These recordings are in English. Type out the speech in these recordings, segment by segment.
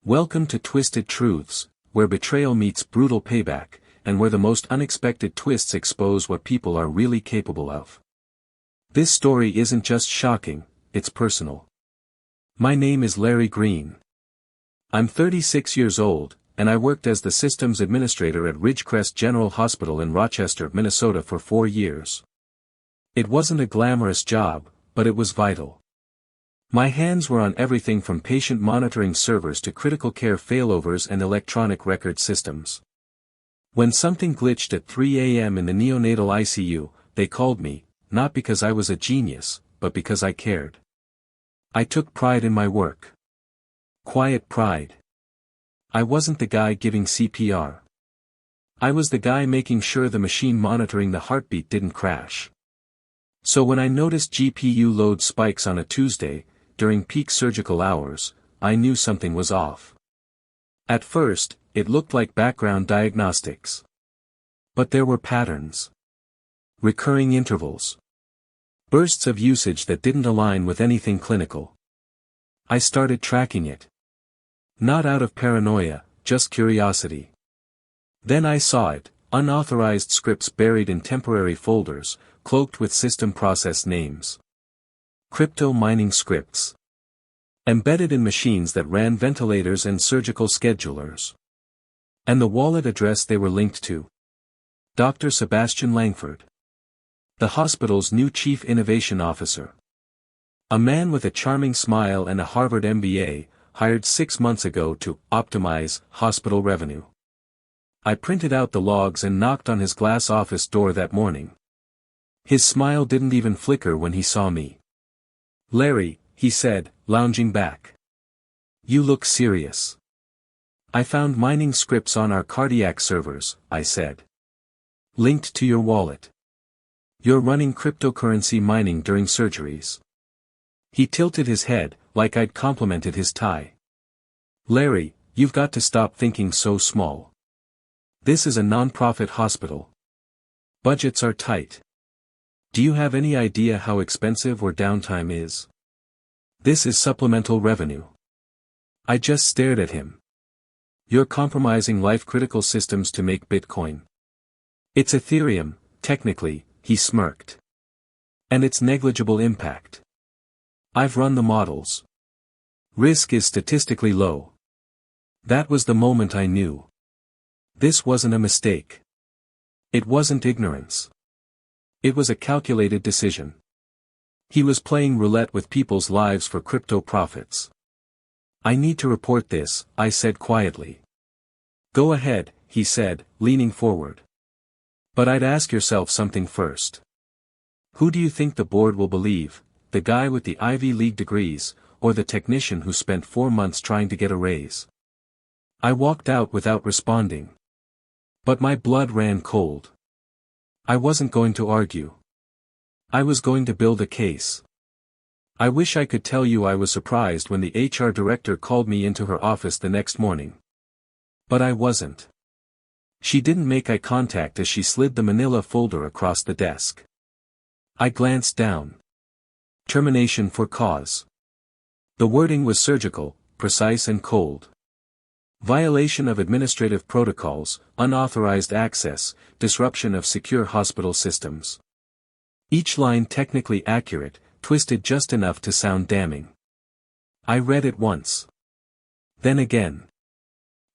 Welcome to Twisted Truths, where betrayal meets brutal payback, and where the most unexpected twists expose what people are really capable of. This story isn't just shocking, it's personal. My name is Larry Green. I'm 36 years old, and I worked as the systems administrator at Ridgecrest General Hospital in Rochester, Minnesota for 4 years. It wasn't a glamorous job, but it was vital. My hands were on everything from patient monitoring servers to critical care failovers and electronic record systems. When something glitched at 3 a.m. in the neonatal ICU, they called me, not because I was a genius, but because I cared. I took pride in my work. Quiet pride. I wasn't the guy giving CPR. I was the guy making sure the machine monitoring the heartbeat didn't crash. So when I noticed GPU load spikes on a Tuesday, during peak surgical hours, I knew something was off. At first, it looked like background diagnostics. But there were patterns. Recurring intervals. Bursts of usage that didn't align with anything clinical. I started tracking it. Not out of paranoia, just curiosity. Then I saw it, unauthorized scripts buried in temporary folders, cloaked with system process names. Crypto mining scripts. Embedded in machines that ran ventilators and surgical schedulers. And the wallet address they were linked to. Dr. Sebastian Langford. The hospital's new Chief Innovation Officer. A man with a charming smile and a Harvard MBA, hired 6 months ago to optimize hospital revenue. I printed out the logs and knocked on his glass office door that morning. His smile didn't even flicker when he saw me. "Larry," he said, lounging back. "You look serious." "I found mining scripts on our cardiac servers," I said. "Linked to your wallet. You're running cryptocurrency mining during surgeries." He tilted his head, like I'd complimented his tie. "Larry, you've got to stop thinking so small. This is a non-profit hospital. Budgets are tight. Do you have any idea how expensive or downtime is? This is supplemental revenue." I just stared at him. "You're compromising life-critical systems to make Bitcoin." "It's Ethereum, technically," he smirked. "And it's negligible impact. I've run the models. Risk is statistically low." That was the moment I knew. This wasn't a mistake. It wasn't ignorance. It was a calculated decision. He was playing roulette with people's lives for crypto profits. "I need to report this," I said quietly. "Go ahead," he said, leaning forward. "But I'd ask yourself something first. Who do you think the board will believe, the guy with the Ivy League degrees, or the technician who spent 4 months trying to get a raise?" I walked out without responding. But my blood ran cold. I wasn't going to argue. I was going to build a case. I wish I could tell you I was surprised when the HR director called me into her office the next morning. But I wasn't. She didn't make eye contact as she slid the manila folder across the desk. I glanced down. Termination for cause. The wording was surgical, precise and cold. Violation of administrative protocols, unauthorized access, disruption of secure hospital systems. Each line technically accurate, twisted just enough to sound damning. I read it once. Then again.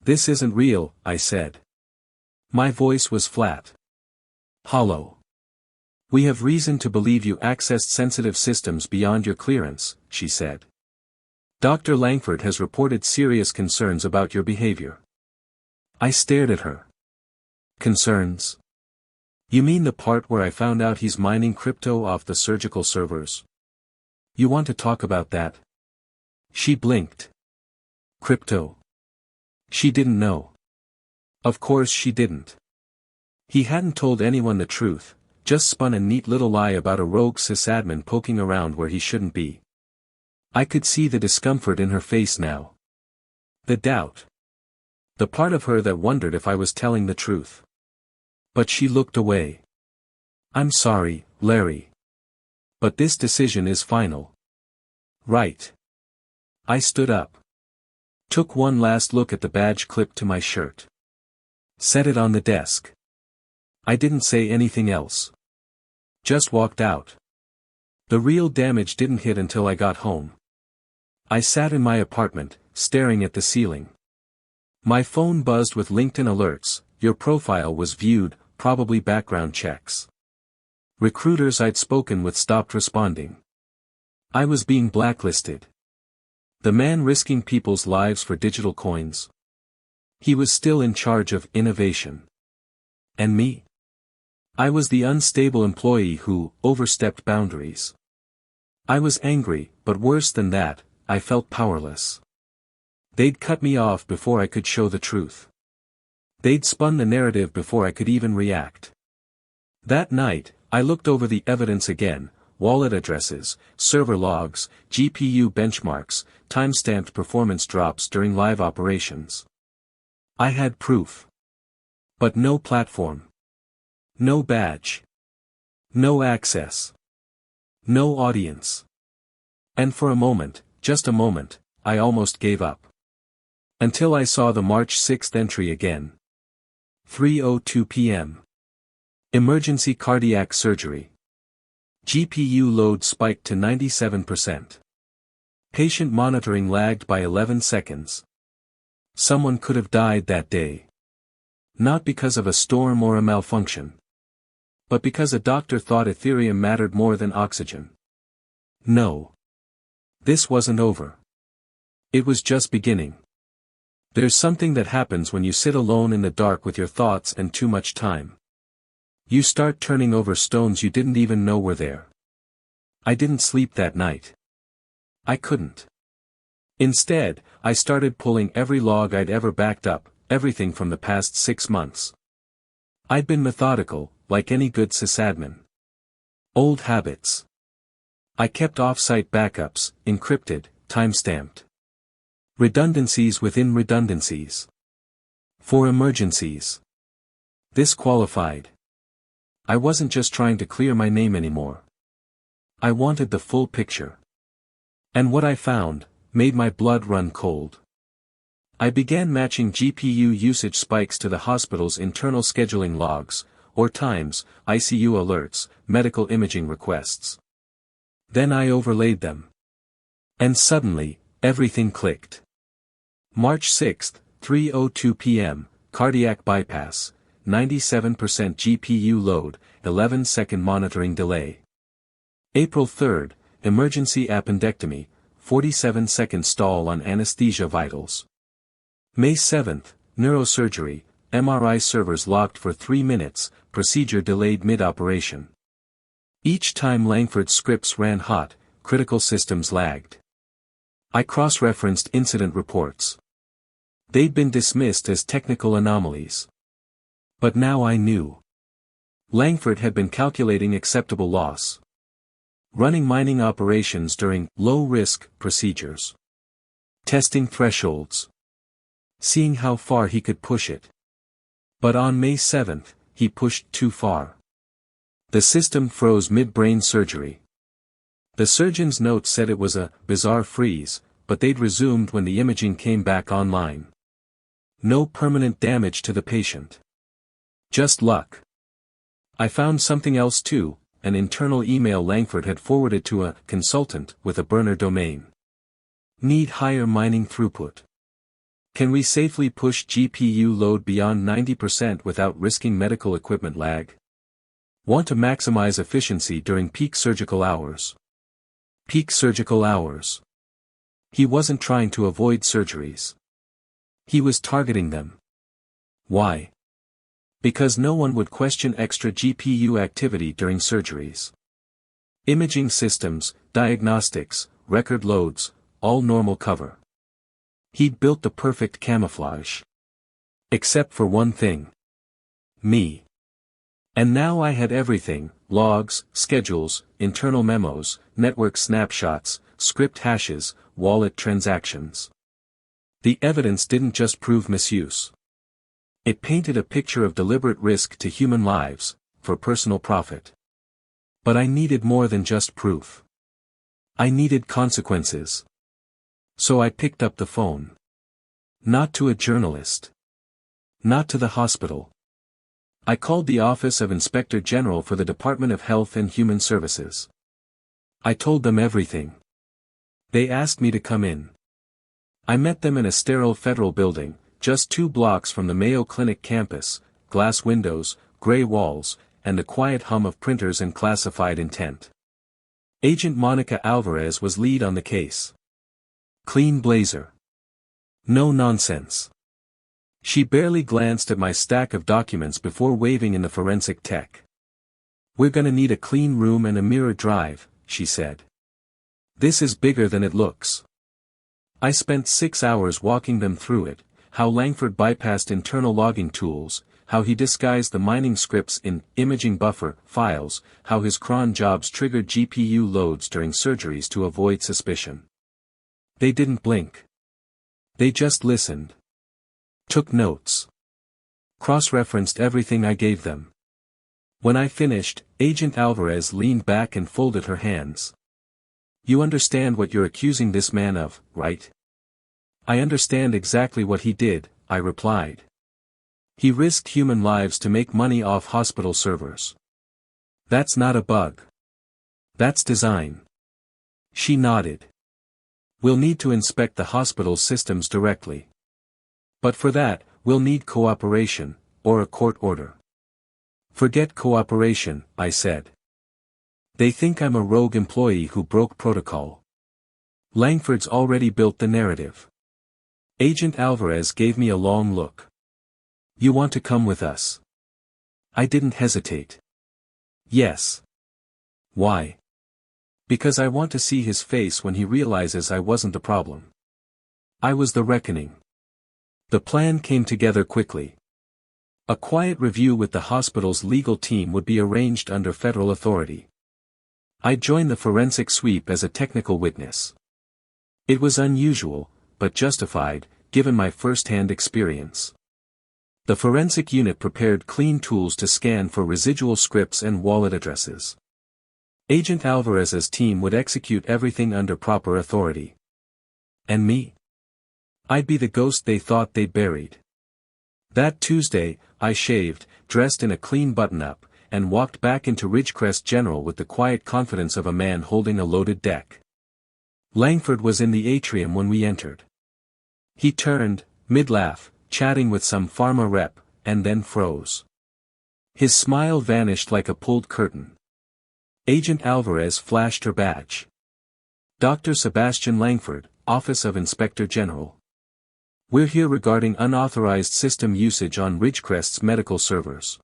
"This isn't real," I said. My voice was flat. Hollow. "We have reason to believe you accessed sensitive systems beyond your clearance," she said. "Dr. Langford has reported serious concerns about your behavior." I stared at her. "Concerns? You mean the part where I found out he's mining crypto off the surgical servers? You want to talk about that?" She blinked. Crypto. She didn't know. Of course she didn't. He hadn't told anyone the truth, just spun a neat little lie about a rogue sysadmin poking around where he shouldn't be. I could see the discomfort in her face now. The doubt. The part of her that wondered if I was telling the truth. But she looked away. "I'm sorry, Larry. But this decision is final." "Right." I stood up. Took one last look at the badge clipped to my shirt. Set it on the desk. I didn't say anything else. Just walked out. The real damage didn't hit until I got home. I sat in my apartment, staring at the ceiling. My phone buzzed with LinkedIn alerts. Your profile was viewed, probably background checks. Recruiters I'd spoken with stopped responding. I was being blacklisted. The man risking people's lives for digital coins. He was still in charge of innovation. And me? I was the unstable employee who overstepped boundaries. I was angry, but worse than that, I felt powerless. They'd cut me off before I could show the truth. They'd spun the narrative before I could even react. That night, I looked over the evidence again: wallet addresses, server logs, GPU benchmarks, timestamped performance drops during live operations. I had proof. But no platform. No badge. No access. No audience. And for a moment, just a moment, I almost gave up. Until I saw the March 6th entry again. 3:02 p.m. Emergency cardiac surgery. GPU load spiked to 97%. Patient monitoring lagged by 11 seconds. Someone could have died that day. Not because of a storm or a malfunction. But because a doctor thought Ethereum mattered more than oxygen. No. This wasn't over. It was just beginning. There's something that happens when you sit alone in the dark with your thoughts and too much time. You start turning over stones you didn't even know were there. I didn't sleep that night. I couldn't. Instead, I started pulling every log I'd ever backed up, everything from the past 6 months. I'd been methodical, like any good sysadmin. Old habits. I kept off-site backups, encrypted, time-stamped. Redundancies within redundancies. For emergencies. This qualified. I wasn't just trying to clear my name anymore. I wanted the full picture. And what I found made my blood run cold. I began matching GPU usage spikes to the hospital's internal scheduling logs, or times, ICU alerts, medical imaging requests. Then I overlaid them. And suddenly, everything clicked. March 6th, 3:02 p.m., cardiac bypass, 97% GPU load, 11-second monitoring delay. April 3rd, emergency appendectomy, 47-second stall on anesthesia vitals. May 7th, neurosurgery, MRI servers locked for 3 minutes, procedure delayed mid-operation. Each time Langford's scripts ran hot, critical systems lagged. I cross-referenced incident reports. They'd been dismissed as technical anomalies. But now I knew. Langford had been calculating acceptable loss. Running mining operations during low-risk procedures. Testing thresholds. Seeing how far he could push it. But on May 7th, he pushed too far. The system froze mid-brain surgery. The surgeon's note said it was a bizarre freeze, but they'd resumed when the imaging came back online. No permanent damage to the patient. Just luck. I found something else too, an internal email Langford had forwarded to a consultant with a burner domain. Need higher mining throughput. Can we safely push GPU load beyond 90% without risking medical equipment lag? Want to maximize efficiency during peak surgical hours. Peak surgical hours. He wasn't trying to avoid surgeries. He was targeting them. Why? Because no one would question extra GPU activity during surgeries. Imaging systems, diagnostics, record loads, all normal cover. He'd built the perfect camouflage. Except for one thing. Me. And now I had everything: logs, schedules, internal memos, network snapshots, script hashes, wallet transactions. The evidence didn't just prove misuse. It painted a picture of deliberate risk to human lives, for personal profit. But I needed more than just proof. I needed consequences. So I picked up the phone. Not to a journalist. Not to the hospital. I called the Office of Inspector General for the Department of Health and Human Services. I told them everything. They asked me to come in. I met them in a sterile federal building, just 2 blocks from the Mayo Clinic campus, glass windows, gray walls, and the quiet hum of printers and classified intent. Agent Monica Alvarez was lead on the case. Clean blazer. No nonsense. She barely glanced at my stack of documents before waving in the forensic tech. "We're gonna need a clean room and a mirror drive," she said. "This is bigger than it looks." I spent 6 hours walking them through it, how Langford bypassed internal logging tools, how he disguised the mining scripts in imaging buffer files, how his cron jobs triggered GPU loads during surgeries to avoid suspicion. They didn't blink. They just listened. Took notes. Cross-referenced everything I gave them. When I finished, Agent Alvarez leaned back and folded her hands. "You understand what you're accusing this man of, right?" "I understand exactly what he did," I replied. "He risked human lives to make money off hospital servers. That's not a bug. That's design." She nodded. "We'll need to inspect the hospital's systems directly. But for that, we'll need cooperation, or a court order." "Forget cooperation," I said. "They think I'm a rogue employee who broke protocol. Langford's already built the narrative." Agent Alvarez gave me a long look. "You want to come with us?" I didn't hesitate. "Yes." "Why?" "Because I want to see his face when he realizes I wasn't the problem. I was the reckoning." The plan came together quickly. A quiet review with the hospital's legal team would be arranged under federal authority. I joined the forensic sweep as a technical witness. It was unusual, but justified, given my first-hand experience. The forensic unit prepared clean tools to scan for residual scripts and wallet addresses. Agent Alvarez's team would execute everything under proper authority. And me? I'd be the ghost they thought they'd buried. That Tuesday, I shaved, dressed in a clean button-up, and walked back into Ridgecrest General with the quiet confidence of a man holding a loaded deck. Langford was in the atrium when we entered. He turned, mid-laugh, chatting with some pharma rep, and then froze. His smile vanished like a pulled curtain. Agent Alvarez flashed her badge. "Dr. Sebastian Langford, Office of Inspector General. We're here regarding unauthorized system usage on Ridgecrest's medical servers."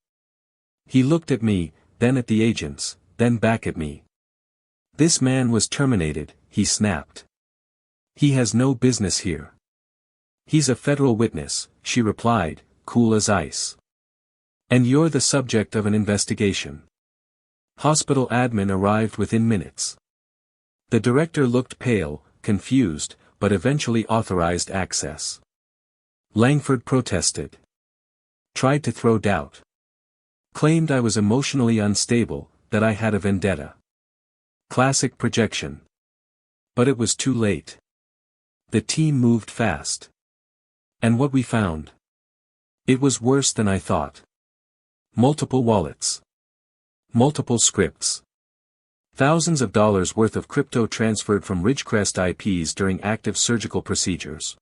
He looked at me, then at the agents, then back at me. "This man was terminated," he snapped. "He has no business here." "He's a federal witness," she replied, cool as ice. "And you're the subject of an investigation." Hospital admin arrived within minutes. The director looked pale, confused, but eventually authorized access. Langford protested. Tried to throw doubt. Claimed I was emotionally unstable, that I had a vendetta. Classic projection. But it was too late. The team moved fast. And what we found? It was worse than I thought. Multiple wallets. Multiple scripts. Thousands of dollars worth of crypto transferred from Ridgecrest IPs during active surgical procedures.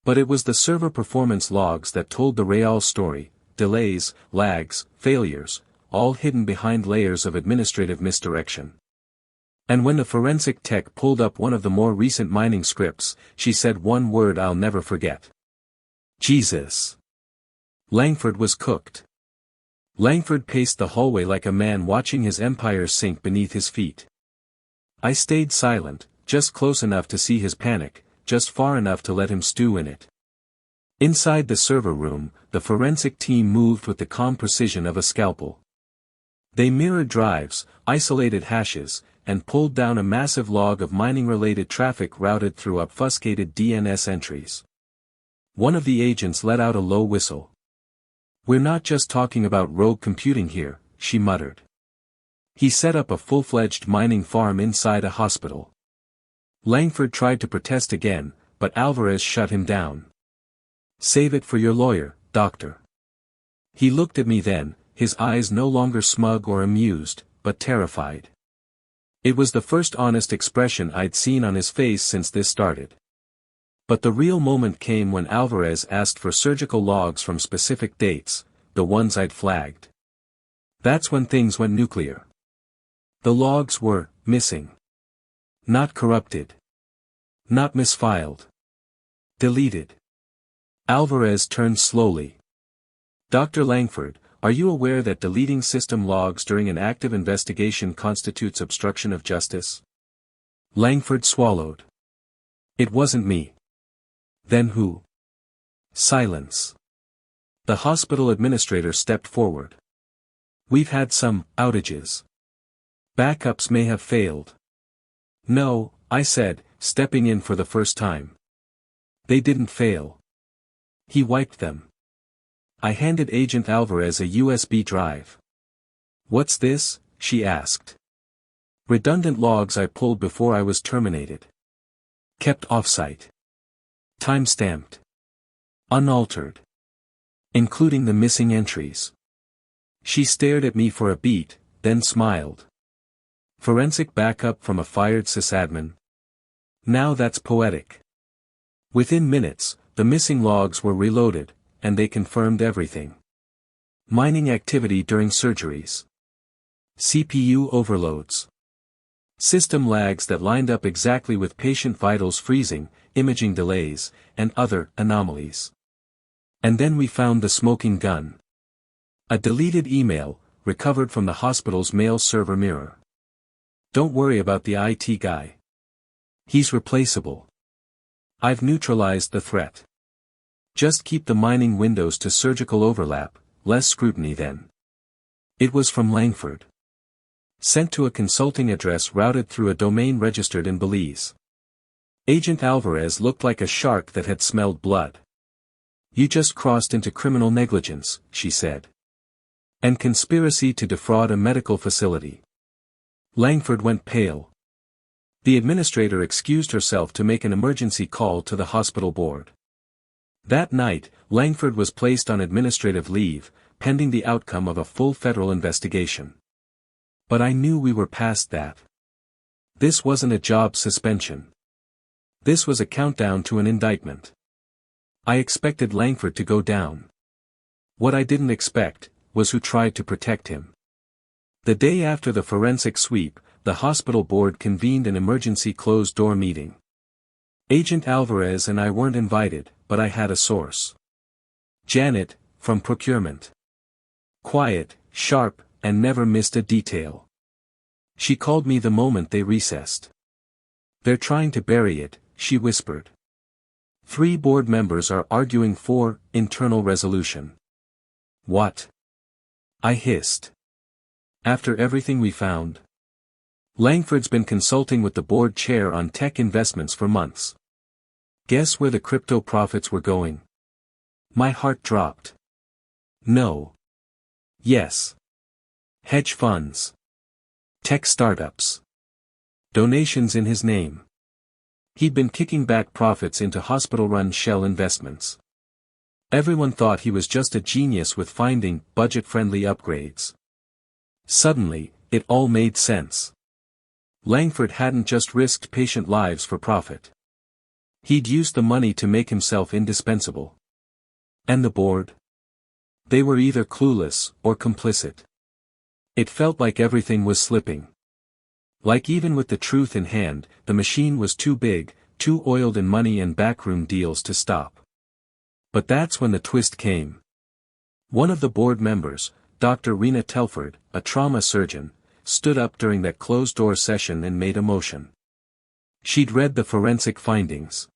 But it was the server performance logs that told the real story: delays, lags, failures, all hidden behind layers of administrative misdirection. And when the forensic tech pulled up one of the more recent mining scripts, she said one word I'll never forget. Jesus. Langford was cooked. Langford paced the hallway like a man watching his empire sink beneath his feet. I stayed silent, just close enough to see his panic, just far enough to let him stew in it. Inside the server room, the forensic team moved with the calm precision of a scalpel. They mirrored drives, isolated hashes, and pulled down a massive log of mining-related traffic routed through obfuscated DNS entries. One of the agents let out a low whistle. "We're not just talking about rogue computing here," she muttered. He set up a full-fledged mining farm inside a hospital. Langford tried to protest again, but Alvarez shut him down. Save it for your lawyer, doctor. He looked at me then, his eyes no longer smug or amused, but terrified. It was the first honest expression I'd seen on his face since this started. But the real moment came when Alvarez asked for surgical logs from specific dates, the ones I'd flagged. That's when things went nuclear. The logs were missing. Not corrupted. Not misfiled. Deleted. Alvarez turned slowly. Dr. Langford, are you aware that deleting system logs during an active investigation constitutes obstruction of justice? Langford swallowed. It wasn't me. Then who? Silence. The hospital administrator stepped forward. We've had some outages. Backups may have failed. No, I said, stepping in for the first time. They didn't fail. He wiped them. I handed Agent Alvarez a USB drive. What's this? She asked. Redundant logs I pulled before I was terminated. Kept offsite. Time-stamped. Unaltered. Including the missing entries. She stared at me for a beat, then smiled. Forensic backup from a fired sysadmin. Now that's poetic. Within minutes, the missing logs were reloaded, and they confirmed everything. Mining activity during surgeries. CPU overloads. System lags that lined up exactly with patient vitals freezing, imaging delays, and other anomalies. And then we found the smoking gun. A deleted email, recovered from the hospital's mail server mirror. Don't worry about the IT guy. He's replaceable. I've neutralized the threat. Just keep the mining windows to surgical overlap, less scrutiny then. It was from Langford. Sent to a consulting address routed through a domain registered in Belize. Agent Alvarez looked like a shark that had smelled blood. You just crossed into criminal negligence, she said. And conspiracy to defraud a medical facility. Langford went pale. The administrator excused herself to make an emergency call to the hospital board. That night, Langford was placed on administrative leave, pending the outcome of a full federal investigation. But I knew we were past that. This wasn't a job suspension. This was a countdown to an indictment. I expected Langford to go down. What I didn't expect, was who tried to protect him. The day after the forensic sweep, the hospital board convened an emergency closed-door meeting. Agent Alvarez and I weren't invited, but I had a source. Janet, from procurement. Quiet, sharp, and never missed a detail. She called me the moment they recessed. They're trying to bury it, she whispered. 3 board members are arguing for internal resolution. What? I hissed. After everything we found? Langford's been consulting with the board chair on tech investments for months. Guess where the crypto profits were going? My heart dropped. No. Yes. Hedge funds. Tech startups. Donations in his name. He'd been kicking back profits into hospital-run shell investments. Everyone thought he was just a genius with finding budget-friendly upgrades. Suddenly, it all made sense. Langford hadn't just risked patient lives for profit. He'd used the money to make himself indispensable. And the board? They were either clueless or complicit. It felt like everything was slipping. Like even with the truth in hand, the machine was too big, too oiled in money and backroom deals to stop. But that's when the twist came. One of the board members, Dr. Rena Telford, a trauma surgeon, stood up during that closed-door session and made a motion. She'd read the forensic findings.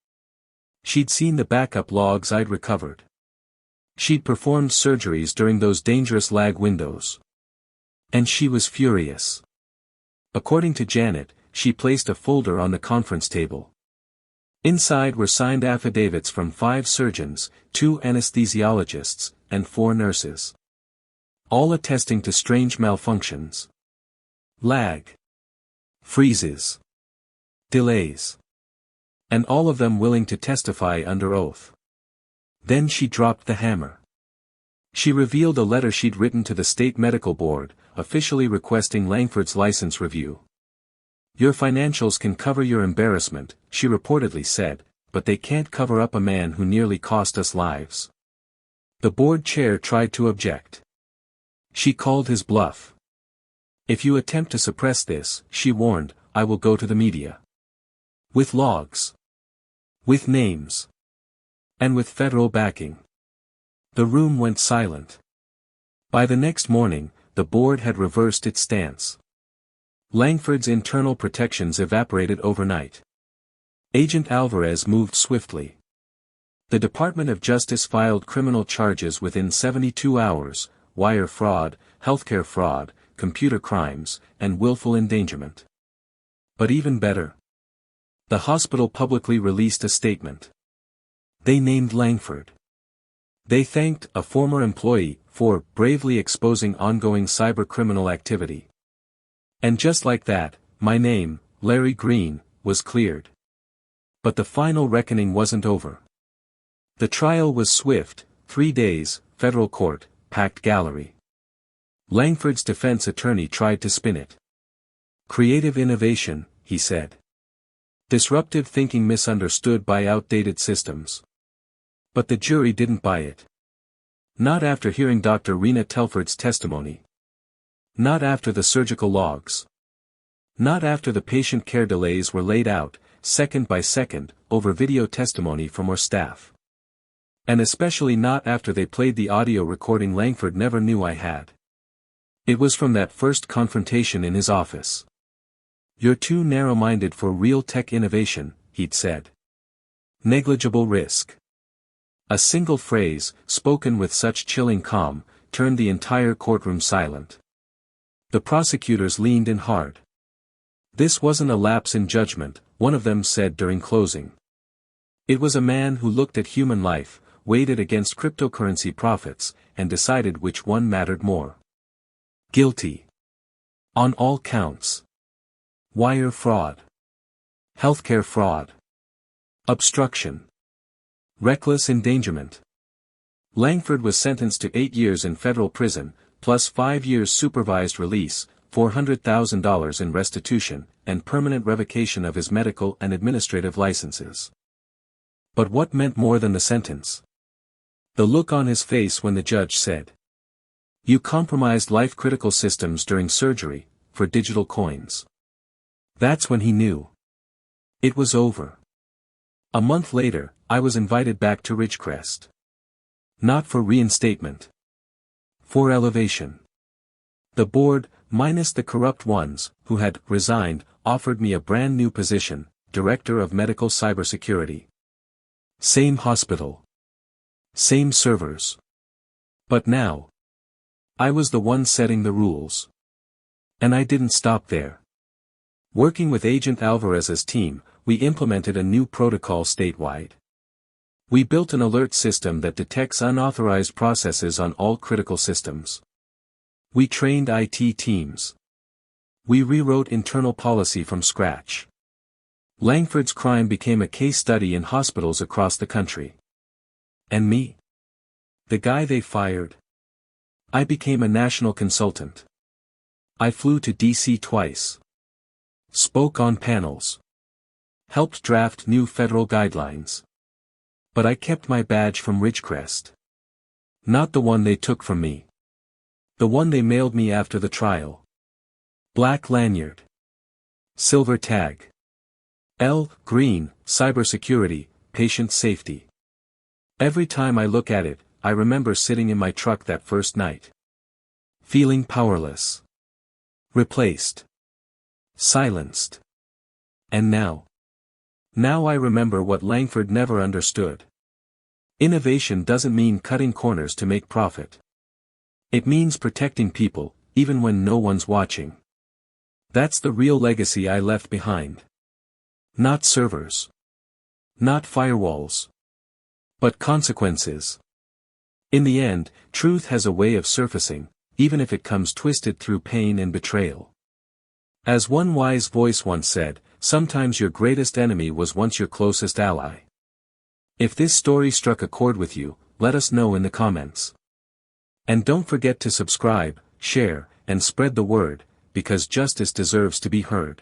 She'd seen the backup logs I'd recovered. She'd performed surgeries during those dangerous lag windows. And she was furious. According to Janet, she placed a folder on the conference table. Inside were signed affidavits from 5 surgeons, 2 anesthesiologists, and 4 nurses. All attesting to strange malfunctions. Lag. Freezes. Delays. And all of them willing to testify under oath. Then she dropped the hammer. She revealed a letter she'd written to the state medical board, officially requesting Langford's license review. "Your financials can cover your embarrassment," she reportedly said, "but they can't cover up a man who nearly cost us lives." The board chair tried to object. She called his bluff. "If you attempt to suppress this," she warned, "I will go to the media. With logs. With names. And with federal backing." The room went silent. By the next morning, the board had reversed its stance. Langford's internal protections evaporated overnight. Agent Alvarez moved swiftly. The Department of Justice filed criminal charges within 72 hours, wire fraud, healthcare fraud, computer crimes, and willful endangerment. But even better. The hospital publicly released a statement. They named Langford. They thanked a former employee for bravely exposing ongoing cybercriminal activity. And just like that, my name, Larry Green, was cleared. But the final reckoning wasn't over. The trial was swift, 3 days, federal court, packed gallery. Langford's defense attorney tried to spin it. "Creative innovation," he said. "Disruptive thinking misunderstood by outdated systems." But the jury didn't buy it. Not after hearing Dr. Rena Telford's testimony. Not after the surgical logs. Not after the patient care delays were laid out, second by second, over video testimony from our staff. And especially not after they played the audio recording Langford never knew I had. It was from that first confrontation in his office. "You're too narrow-minded for real tech innovation," he'd said. "Negligible risk." A single phrase, spoken with such chilling calm, turned the entire courtroom silent. The prosecutors leaned in hard. "This wasn't a lapse in judgment," one of them said during closing. "It was a man who looked at human life, weighed it against cryptocurrency profits, and decided which one mattered more. Guilty. On all counts. Wire fraud. Healthcare fraud. Obstruction. Reckless endangerment." Langford was sentenced to 8 years in federal prison, plus 5 years supervised release, $400,000 in restitution, and permanent revocation of his medical and administrative licenses. But what meant more than the sentence? The look on his face when the judge said, "You compromised life-critical systems during surgery, for digital coins." That's when he knew. It was over. A month later, I was invited back to Ridgecrest. Not for reinstatement. For elevation. The board, minus the corrupt ones, who had resigned, offered me a brand new position, Director of Medical Cybersecurity. Same hospital. Same servers. But now, I was the one setting the rules. And I didn't stop there. Working with Agent Alvarez's team, we implemented a new protocol statewide. We built an alert system that detects unauthorized processes on all critical systems. We trained IT teams. We rewrote internal policy from scratch. Langford's crime became a case study in hospitals across the country. And me? The guy they fired? I became a national consultant. I flew to DC twice. Spoke on panels. Helped draft new federal guidelines. But I kept my badge from Ridgecrest. Not the one they took from me. The one they mailed me after the trial. Black lanyard. Silver tag. L. Green, Cybersecurity, Patient Safety. Every time I look at it, I remember sitting in my truck that first night. Feeling powerless. Replaced. Silenced. And now? Now I remember what Langford never understood. Innovation doesn't mean cutting corners to make profit. It means protecting people, even when no one's watching. That's the real legacy I left behind. Not servers. Not firewalls. But consequences. In the end, truth has a way of surfacing, even if it comes twisted through pain and betrayal. As one wise voice once said, sometimes your greatest enemy was once your closest ally. If this story struck a chord with you, let us know in the comments. And don't forget to subscribe, share, and spread the word, because justice deserves to be heard.